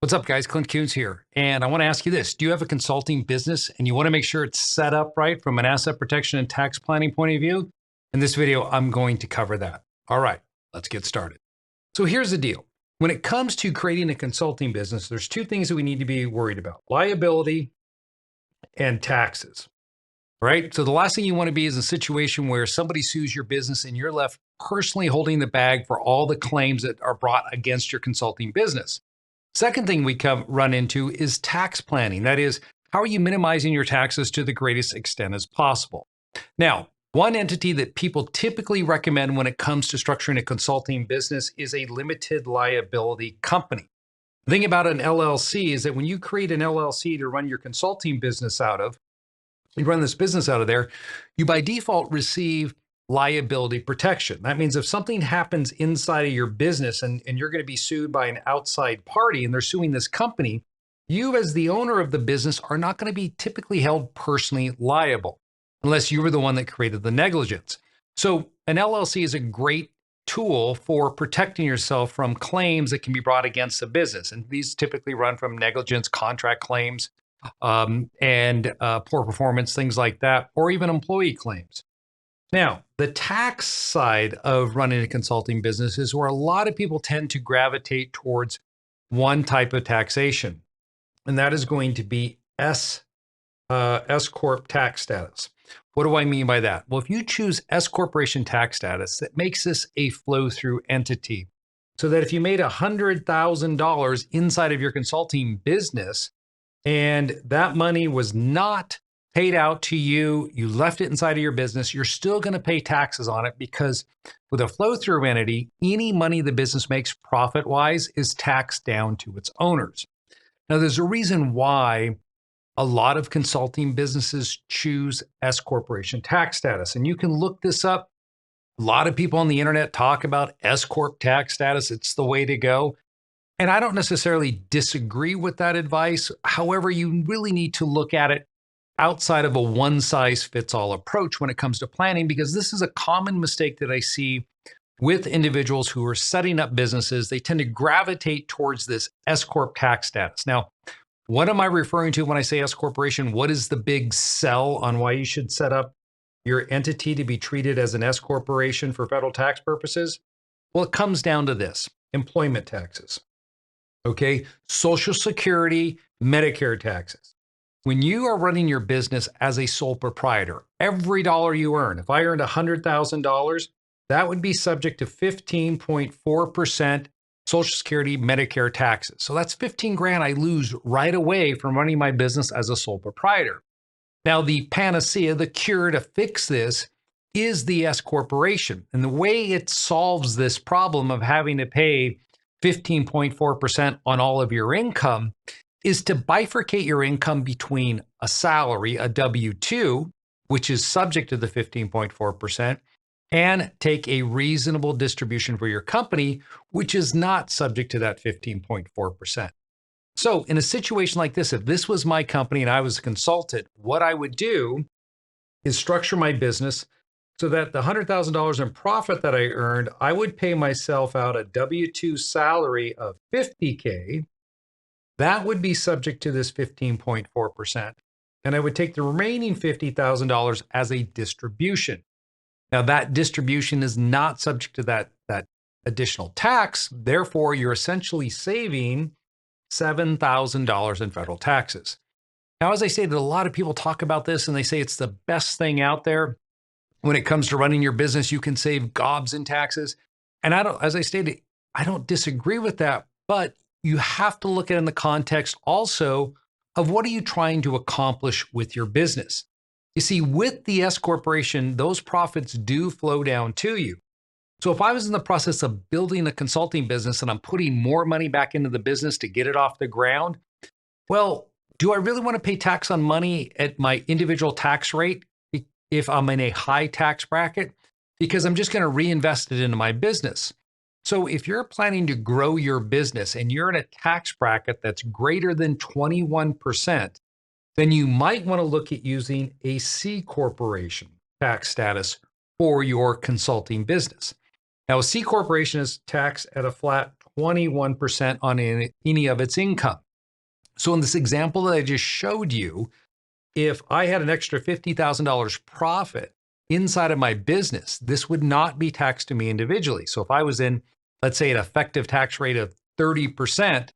What's up, guys? Clint Coons here. And I want to ask you this. Do you have a consulting business and you want to make sure it's set up right from an asset protection and tax planning point of view? In this video, I'm going to cover that. All right, let's get started. So here's the deal. When it comes to creating a consulting business, there's two things that we need to be worried about: liability and taxes, right? So the last thing you want to be is a situation where somebody sues your business and you're left personally holding the bag for all the claims that are brought against your consulting business. Second thing we run into is tax planning. That is, how are you minimizing your taxes to the greatest extent as possible? Now, one entity that people typically recommend when it comes to structuring a consulting business is a limited liability company. The thing about an LLC is that when you create an LLC to run your consulting business out of, you run this business out of there, you by default receive liability protection. That means if something happens inside of your business and you're going to be sued by an outside party and they're suing this company, you as the owner of the business are not going to be typically held personally liable unless you were the one that created the negligence. So an LLC is a great tool for protecting yourself from claims that can be brought against the business. And these typically run from negligence, contract claims, and poor performance, things like that, or even employee claims. Now, the tax side of running a consulting business is where a lot of people tend to gravitate towards one type of taxation, and that is going to be S Corp tax status. What do I mean by that? Well, if you choose S Corporation tax status, that makes this a flow-through entity, so that if you made $100,000 inside of your consulting business and that money was not paid out to you, you left it inside of your business, you're still going to pay taxes on it, because with a flow-through entity, any money the business makes profit-wise is taxed down to its owners. Now, there's a reason why a lot of consulting businesses choose S Corporation tax status, and you can look this up. A lot of people on the internet talk about S Corp tax status. It's the way to go. And I don't necessarily disagree with that advice. However, you really need to look at it outside of a one-size-fits-all approach when it comes to planning, because this is a common mistake that I see with individuals who are setting up businesses. They tend to gravitate towards this S Corp tax status. Now, what am I referring to when I say S Corporation? What is the big sell on why you should set up your entity to be treated as an S Corporation for federal tax purposes? Well, it comes down to this: employment taxes, okay? Social Security, Medicare taxes. When you are running your business as a sole proprietor, every dollar you earn, if I earned $100,000, that would be subject to 15.4% Social Security, Medicare taxes. So that's 15 grand I lose right away from running my business as a sole proprietor. Now, the panacea, the cure to fix this, is the S Corporation. And the way it solves this problem of having to pay 15.4% on all of your income is to bifurcate your income between a salary, a W-2, which is subject to the 15.4%, and take a reasonable distribution for your company, which is not subject to that 15.4%. So in a situation like this, if this was my company and I was a consultant, what I would do is structure my business so that the $100,000 in profit that I earned, I would pay myself out a W-2 salary of $50K. That would be subject to this 15.4%. And I would take the remaining $50,000 as a distribution. Now, that distribution is not subject to that additional tax. Therefore, you're essentially saving $7,000 in federal taxes. Now, as I say, that a lot of people talk about this and they say it's the best thing out there. When it comes to running your business, you can save gobs in taxes. And as I stated, I don't disagree with that, but you have to look at it in the context also of what are you trying to accomplish with your business. You see, with the S Corporation, those profits do flow down to you. So if I was in the process of building a consulting business and I'm putting more money back into the business to get it off the ground, well, do I really want to pay tax on money at my individual tax rate if I'm in a high tax bracket? Because I'm just going to reinvest it into my business. So if you're planning to grow your business and you're in a tax bracket that's greater than 21%, then you might want to look at using a C Corporation tax status for your consulting business. Now, a C Corporation is taxed at a flat 21% on any of its income. So in this example that I just showed you, if I had an extra $50,000 profit inside of my business, this would not be taxed to me individually. So if I was in, let's say, an effective tax rate of 30%,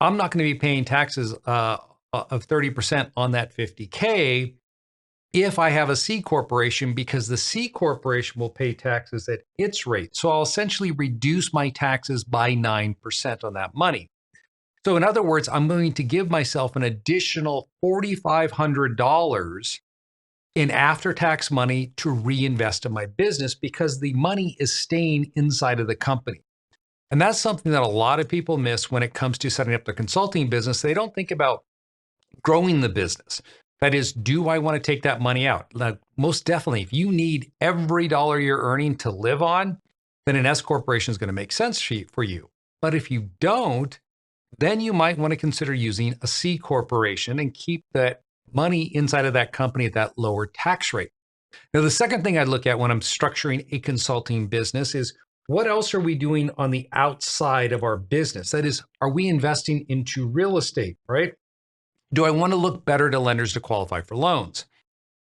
I'm not going to be paying taxes of 30% on that 50K if I have a C corporation, because the C corporation will pay taxes at its rate. So I'll essentially reduce my taxes by 9% on that money. So in other words, I'm going to give myself an additional $4,500 in after-tax money to reinvest in my business because the money is staying inside of the company. And that's something that a lot of people miss when it comes to setting up their consulting business. They don't think about growing the business. That is, do I want to take that money out? Like, most definitely, if you need every dollar you're earning to live on, then an S corporation is going to make sense for you. But if you don't, then you might want to consider using a C corporation and keep that money inside of that company at that lower tax rate. Now, the second thing I look at when I'm structuring a consulting business is, what else are we doing on the outside of our business? That is, are we investing into real estate, right? Do I want to look better to lenders to qualify for loans?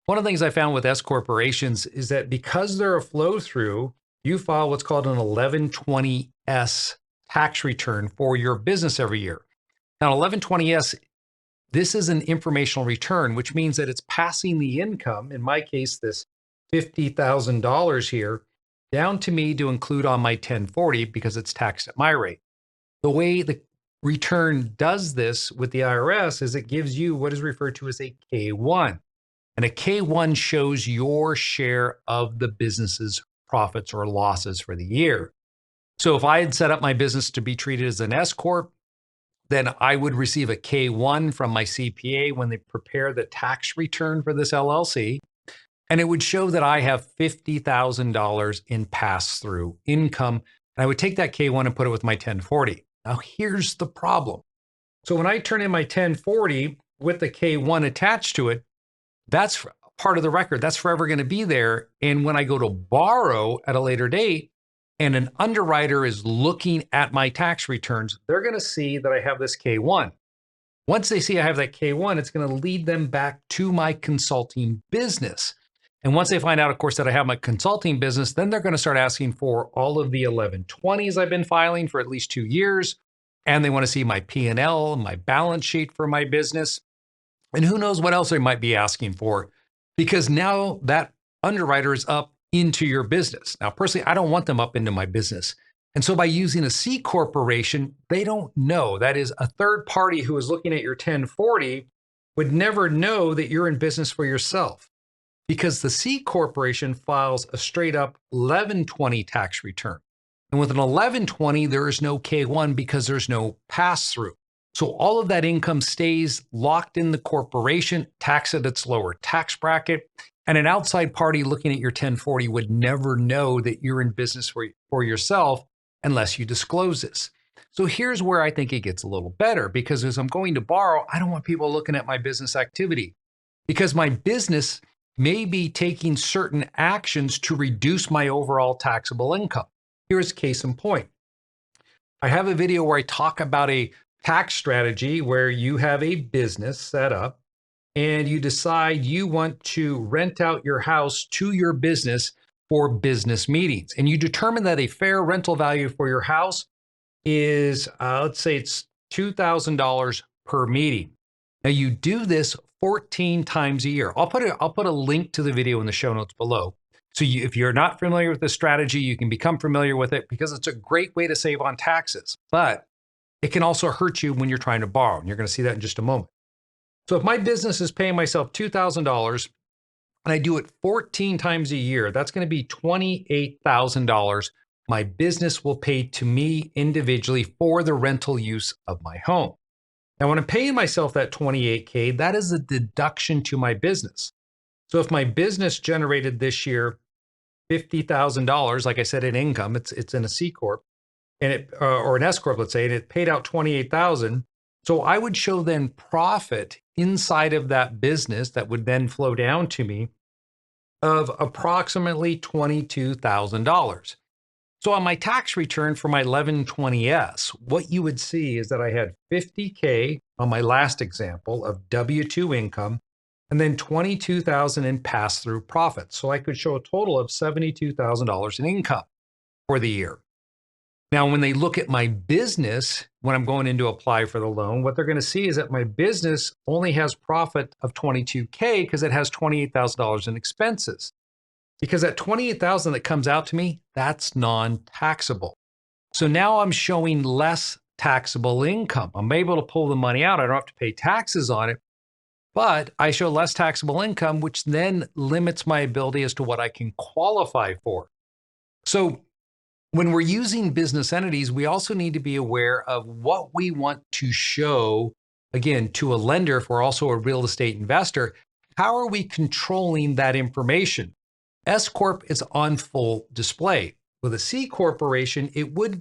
One of the things I found with S corporations is that because they're a flow through, you file what's called an 1120S tax return for your business every year. Now, 1120S, this is an informational return, which means that it's passing the income, in my case, this $50,000 here, down to me to include on my 1040 because it's taxed at my rate. The way the return does this with the IRS is it gives you what is referred to as a K1. And a K1 shows your share of the business's profits or losses for the year. So if I had set up my business to be treated as an S corp, then I would receive a K1 from my CPA when they prepare the tax return for this LLC. And it would show that I have $50,000 in pass-through income. And I would take that K1 and put it with my 1040. Now, here's the problem. So when I turn in my 1040 with the K1 attached to it, that's part of the record. That's forever going to be there. And when I go to borrow at a later date and an underwriter is looking at my tax returns, they're going to see that I have this K1. Once they see I have that K1, it's going to lead them back to my consulting business. And once they find out, of course, that I have my consulting business, then they're going to start asking for all of the 1120s I've been filing for at least 2 years. And they want to see my P&L, my balance sheet for my business. And who knows what else they might be asking for, because now that underwriter is up into your business. Now, personally, I don't want them up into my business. And so by using a C corporation, they don't know. That is, a third party who is looking at your 1040 would never know that you're in business for yourself, because the C corporation files a straight up 1120 tax return. And with an 1120, there is no K1 because there's no pass through. So all of that income stays locked in the corporation, taxed at its lower tax bracket. And an outside party looking at your 1040 would never know that you're in business for yourself unless you disclose this. So here's where I think it gets a little better, because as I'm going to borrow, I don't want people looking at my business activity, because my business may be taking certain actions to reduce my overall taxable income. Here's case in point. I have a video where I talk about a tax strategy where you have a business set up and you decide you want to rent out your house to your business for business meetings. And you determine that a fair rental value for your house is, let's say it's $2,000 per meeting. Now you do this 14 times a year. I'll put a link to the video in the show notes below. So if you're not familiar with this strategy, you can become familiar with it, because it's a great way to save on taxes, but it can also hurt you when you're trying to borrow. And you're going to see that in just a moment. So if my business is paying myself $2,000 and I do it 14 times a year, that's going to be $28,000 my business will pay to me individually for the rental use of my home. Now, when I'm paying myself that $28K, that is a deduction to my business. So if my business generated this year $50,000, like I said, in income, it's in a C corp, and or an S corp, let's say, and it paid out $28,000. So I would show then profit inside of that business that would then flow down to me of approximately $22,000. So on my tax return for my 1120S, what you would see is that I had 50K on my last example of W-2 income and then 22,000 in pass-through profits. So I could show a total of $72,000 in income for the year. Now, when they look at my business, when I'm going in to apply for the loan, what they're going to see is that my business only has profit of 22K because it has $28,000 in expenses. Because that 28,000 that comes out to me, that's non-taxable. So now I'm showing less taxable income. I'm able to pull the money out. I don't have to pay taxes on it, but I show less taxable income, which then limits my ability as to what I can qualify for. So when we're using business entities, we also need to be aware of what we want to show, again, to a lender if we're also a real estate investor. How are we controlling that information? S Corp is on full display. With a C corporation, it would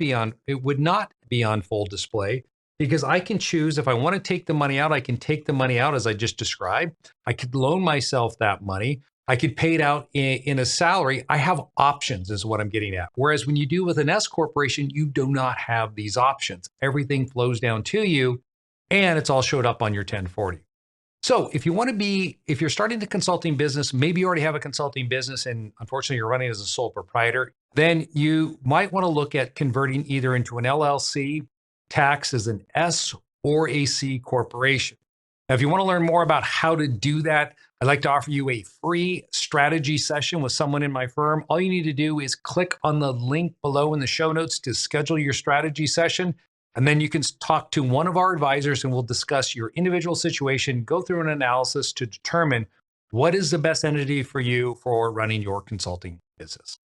not be on full display because I can choose if I want to take the money out, I can take the money out as I just described. I could loan myself that money. I could pay it out in a salary. I have options is what I'm getting at. Whereas when you do with an S corporation, you do not have these options. Everything flows down to you and it's all showed up on your 1040. So if you're starting the consulting business, maybe you already have a consulting business and unfortunately you're running as a sole proprietor, then you might want to look at converting either into an LLC, tax as an S or a C corporation. Now, if you want to learn more about how to do that, I'd like to offer you a free strategy session with someone in my firm. All you need to do is click on the link below in the show notes to schedule your strategy session. And then you can talk to one of our advisors and we'll discuss your individual situation, go through an analysis to determine what is the best entity for you for running your consulting business.